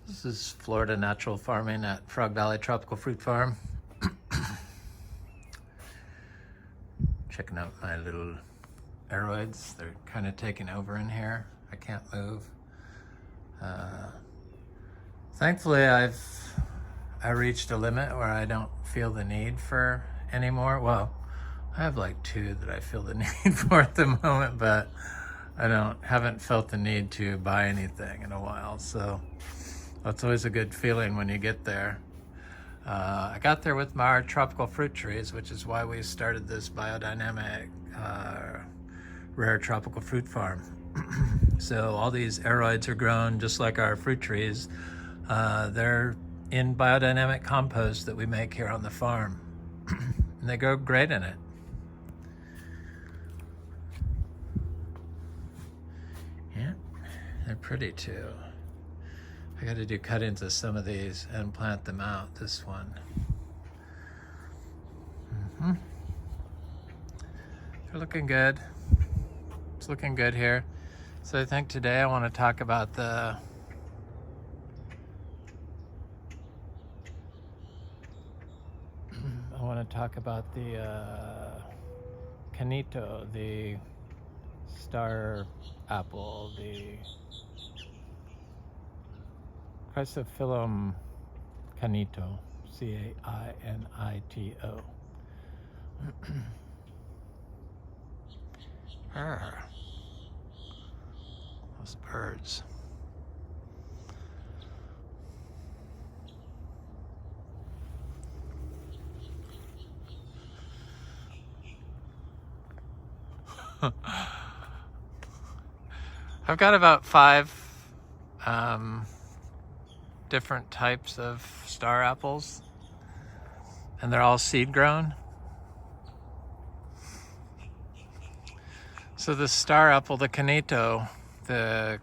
This is Florida Natural Farming at Frog Valley Tropical Fruit Farm. Checking out my little aroids. They're kind of taking over in here. I can't move. Thankfully, I reached a limit where I don't feel the need for any more. Well, I have like 2 that I feel the need for at the moment, but I haven't felt the need to buy anything in a while. So that's always a good feeling when you get there. I got there with my tropical fruit trees, which is why we started this biodynamic rare tropical fruit farm. So all these aroids are grown just like our fruit trees. They're in biodynamic compost that we make here on the farm. And they grow great in it. Yeah, they're pretty too. I got to do cuttings of some of these and plant them out. This one. They're looking good. It's looking good here. So I think today I want to talk about the cainito, the star apple, the Chrysophyllum cainito, C-A-I-N-I-T-O. Those birds. I've got about 5 different types of star apples, and they're all seed grown. So the star apple, the cainito, the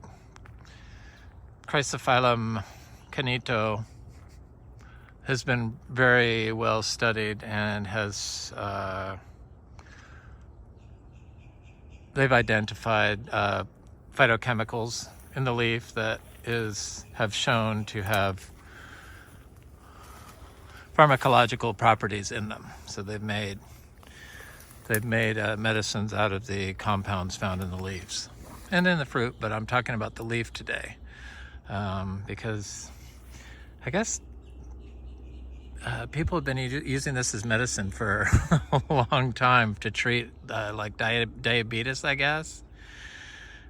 Chrysophyllum cainito, has been very well studied and has they've identified phytochemicals in the leaf that have shown to have pharmacological properties in them. So they've made medicines out of the compounds found in the leaves and in the fruit, but I'm talking about the leaf today because I guess people have been using this as medicine for a long time to treat like diabetes, I guess,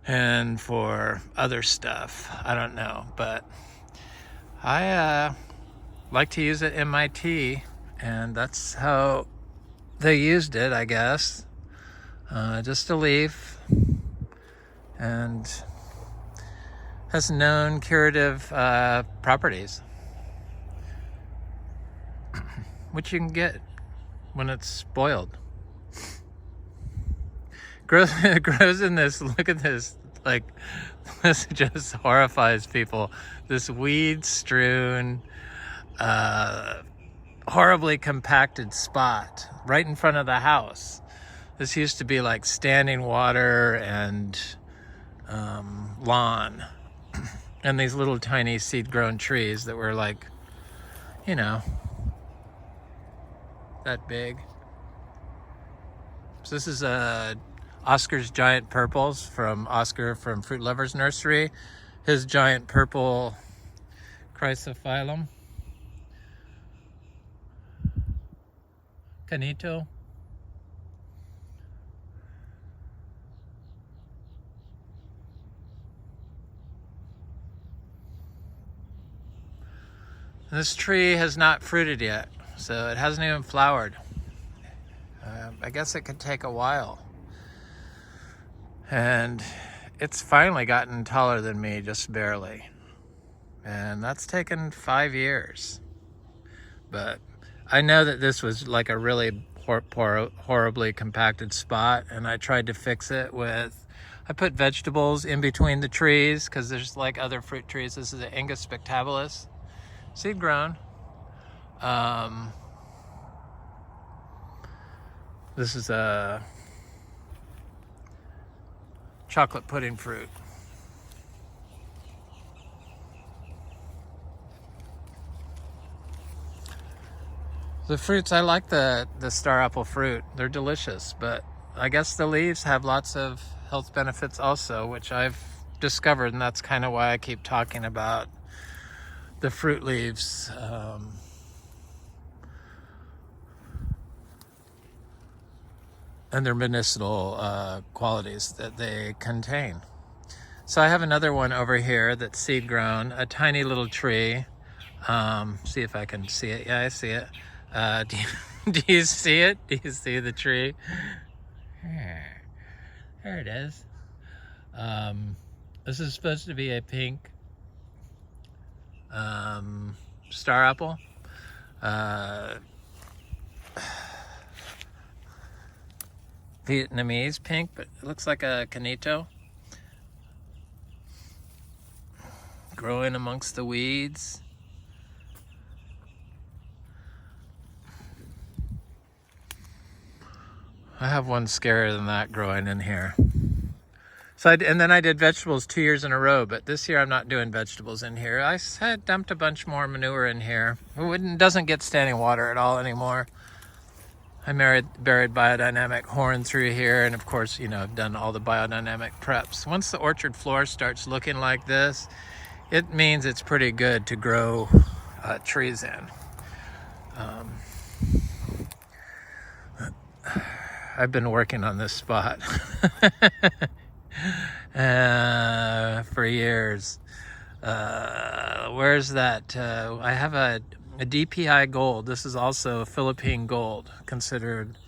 and for other stuff. I don't know, but I like to use it in my tea, and that's how they used it, I guess. Just a leaf, and has known curative properties, which you can get when it's boiled. Grows in this, look at this, like, this just horrifies people. This weed-strewn, horribly compacted spot right in front of the house. This used to be like standing water and lawn, and these little tiny seed-grown trees that were like, you know, that big. So this is Oscar's giant purples from Oscar from Fruit Lovers Nursery. His giant purple Chrysophyllum cainito. This tree has not fruited yet, so it hasn't even flowered. I guess it could take a while. And it's finally gotten taller than me, just barely. And that's taken 5 years. But I know that this was like a really horribly compacted spot, and I tried to fix it with, I put vegetables in between the trees, because there's like other fruit trees. This is an Angus spectabilis, seed grown. This is a chocolate pudding fruit. The fruits, I like the star apple fruit. They're delicious, but I guess the leaves have lots of health benefits also, which I've discovered, and that's kind of why I keep talking about the fruit leaves. And their medicinal qualities that they contain. So I have another one over here that's seed grown, a tiny little tree. See if I can see it. Yeah, I see it. Do you see it? Do you see the tree? There it is. This is supposed to be a pink star apple. Vietnamese pink, but it looks like a cainito. Growing amongst the weeds. I have one scarier than that growing in here. So and then I did vegetables 2 years in a row, but this year I'm not doing vegetables in here. I had dumped a bunch more manure in here. It doesn't get standing water at all anymore. I buried biodynamic horn through here, and of course, you know, I've done all the biodynamic preps. Once the orchard floor starts looking like this, it means it's pretty good to grow trees in. I've been working on this spot for years. Where's that? I have a DPI Gold. This is also Philippine Gold, considered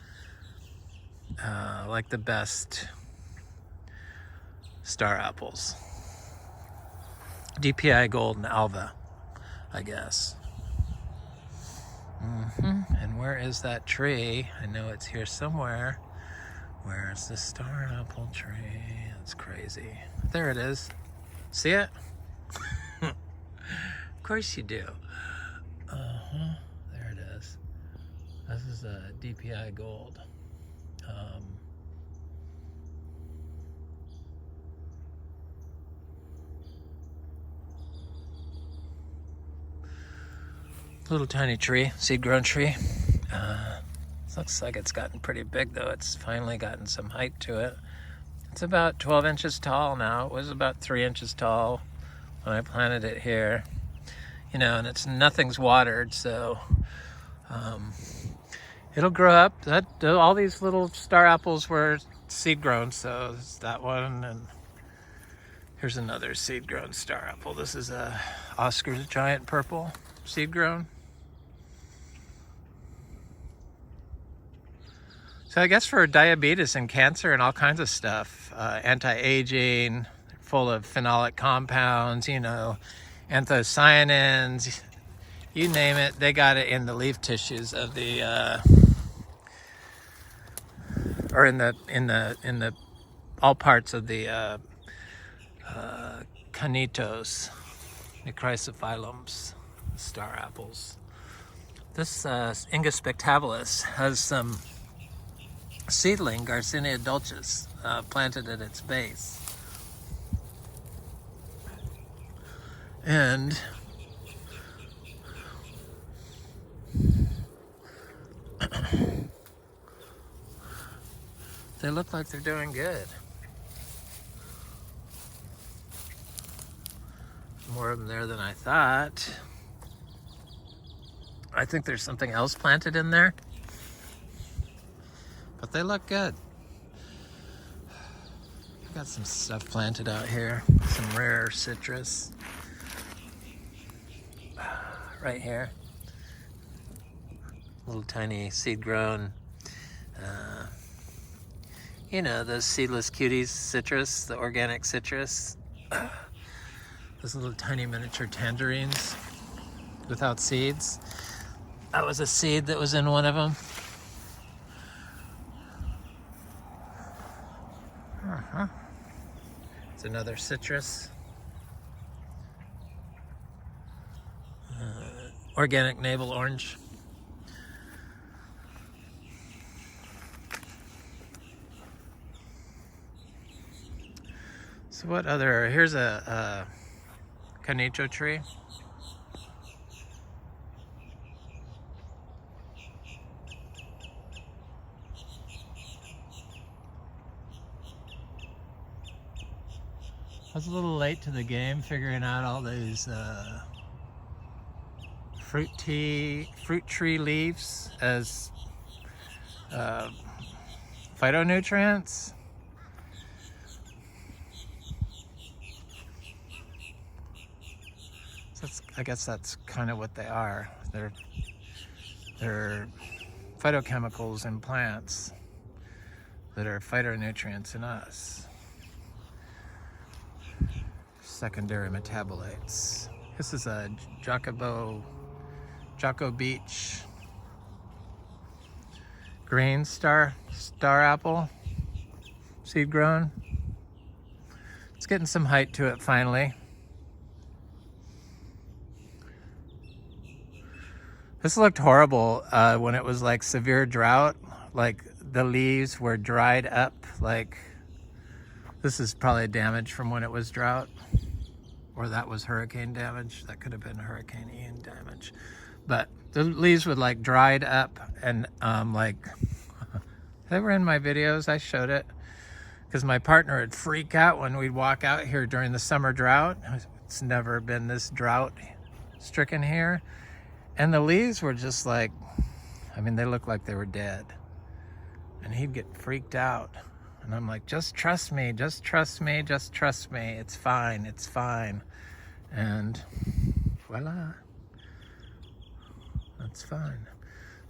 like the best star apples. DPI Gold and Alva, I guess. And where is that tree? I know it's here somewhere. Where's the star apple tree? That's crazy. There it is. See it? Of course you do. There it is. This is a DPI Gold. Little tiny tree, seed-grown tree. Looks like it's gotten pretty big, though. It's finally gotten some height to it. It's about 12 inches tall now. It was about 3 inches tall when I planted it here. You know, and nothing's watered, so it'll grow up. All these little star apples were seed-grown, so there's that one, and here's another seed-grown star apple. This is a Oscar's Giant Purple, seed-grown. So I guess for diabetes and cancer and all kinds of stuff, anti-aging, full of phenolic compounds, you know, anthocyanins, you name it, they got it in the leaf tissues of the, or in the all parts of the cainitos, the Chrysophyllums, star apples. This Ingus spectabilis has some seedling Garcinia dulcis planted at its base. And they look like they're doing good. More of them there than I thought. I think there's something else planted in there, but they look good. I've got some stuff planted out here, some rare citrus right here. Little tiny seed-grown, you know, those seedless cuties citrus, the organic citrus. Those little tiny miniature tangerines without seeds. That was a seed that was in one of them. It's another citrus. Organic navel orange. So what other, here's a cainito tree. was a little late to the game figuring out all these fruit tree leaves as phytonutrients. So I guess that's kind of what they are. They're phytochemicals in plants that are phytonutrients in us. Secondary metabolites. This is a Jaco Beach green star apple, seed grown. It's getting some height to it finally. This looked horrible when it was like severe drought, like the leaves were dried up. Like this is probably damage from when it was drought, or that was hurricane damage. That could have been Hurricane Ian damage. But the leaves would like dried up and like, they were in my videos, I showed it. Because my partner would freak out when we'd walk out here during the summer drought. It's never been this drought stricken here. And the leaves were just like, I mean, they looked like they were dead. And he'd get freaked out. And I'm like, just trust me, just trust me, just trust me. It's fine, it's fine. And voila. That's fine.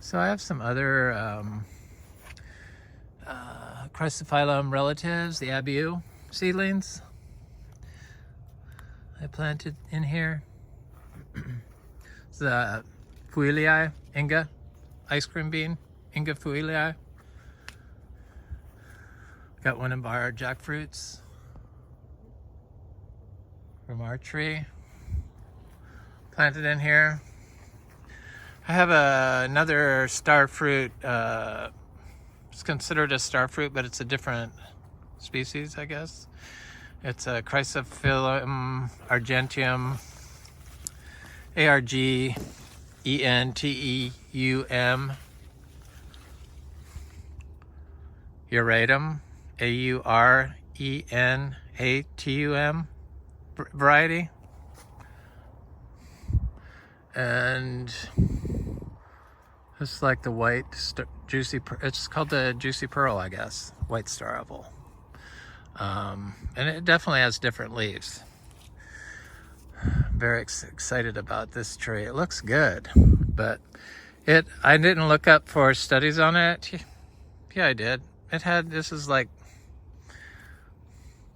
So I have some other Chrysophyllum relatives, the abu seedlings I planted in here. The Fuilii, Inga, ice cream bean, Inga Fuilii. Got one of our jackfruits from our tree planted in here. I have another star fruit. It's considered a star fruit, but it's a different species, I guess. It's a Chrysophyllum argenteum, argenteum, aurateum, aurenatum variety. And it's like the white juicy, it's called the juicy pearl, I guess, white star apple. And it definitely has different leaves. Very excited about this tree. It looks good, but I didn't look up for studies on it. Yeah, I did.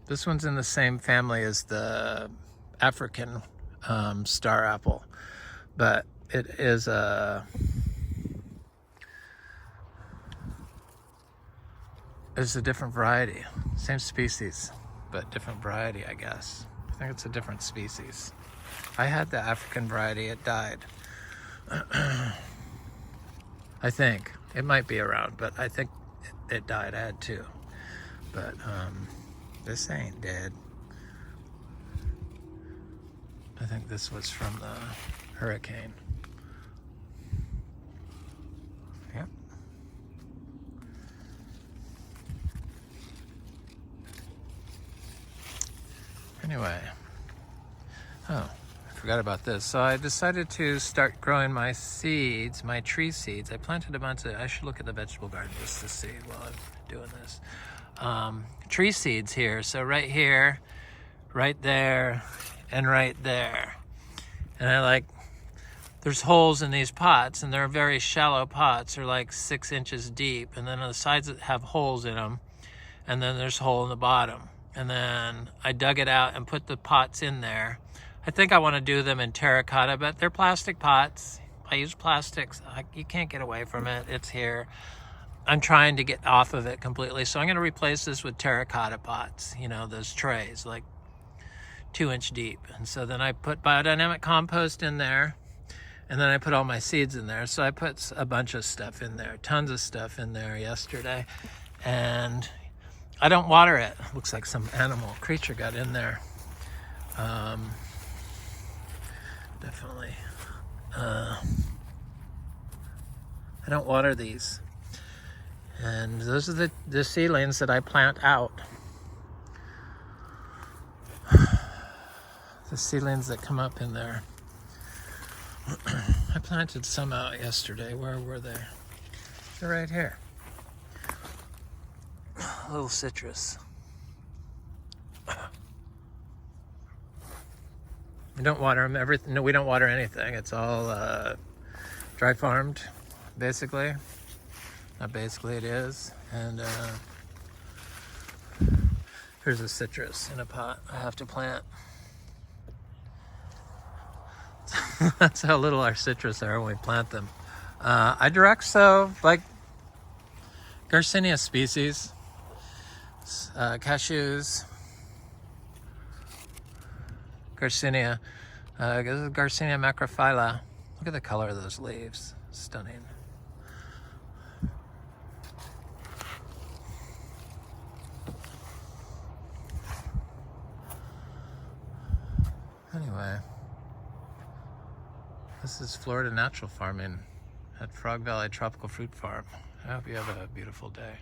This one's in the same family as the African star apple, but it is it's a different variety. Same species, but different variety, I guess. I think it's a different species. I had the African variety, it died. I think. It might be around, but I think it died. I had two. But this ain't dead. I think this was from the hurricane. Yep. Anyway. Oh, I forgot about this. So I decided to start growing my seeds, my tree seeds. I planted a bunch of, I should look at the vegetable garden just to see while I'm doing this. Tree seeds here. So right here, right there, and right there. And there's holes in these pots, and they're very shallow pots. They're like 6 inches deep, and then on the sides that have holes in them, and then there's a hole in the bottom. And then I dug it out and put the pots in there. I think I want to do them in terracotta, but they're plastic pots. I use plastics. You can't get away from it. It's here. I'm trying to get off of it completely. So I'm going to replace this with terracotta pots, you know, those trays, like 2-inch deep. And so then I put biodynamic compost in there, and then I put all my seeds in there. So I put a bunch of stuff in there, tons of stuff in there yesterday. And I don't water it. Looks like some animal creature got in there. Definitely. I don't water these. And those are the seedlings that I plant out. the seedlings that come up in there. I planted some out yesterday. Where were they? They're right here. A little citrus. We don't water them. No, we don't water anything. It's all dry farmed, basically. Not basically, it is. And here's a citrus in a pot I have to plant. That's how little our citrus are when we plant them. I direct sow like Garcinia species, cashews, Garcinia. This is Garcinia macrophylla. Look at the color of those leaves. Stunning. Anyway, this is Florida Natural Farming at Frog Valley Tropical Fruit Farm. I hope you have a beautiful day.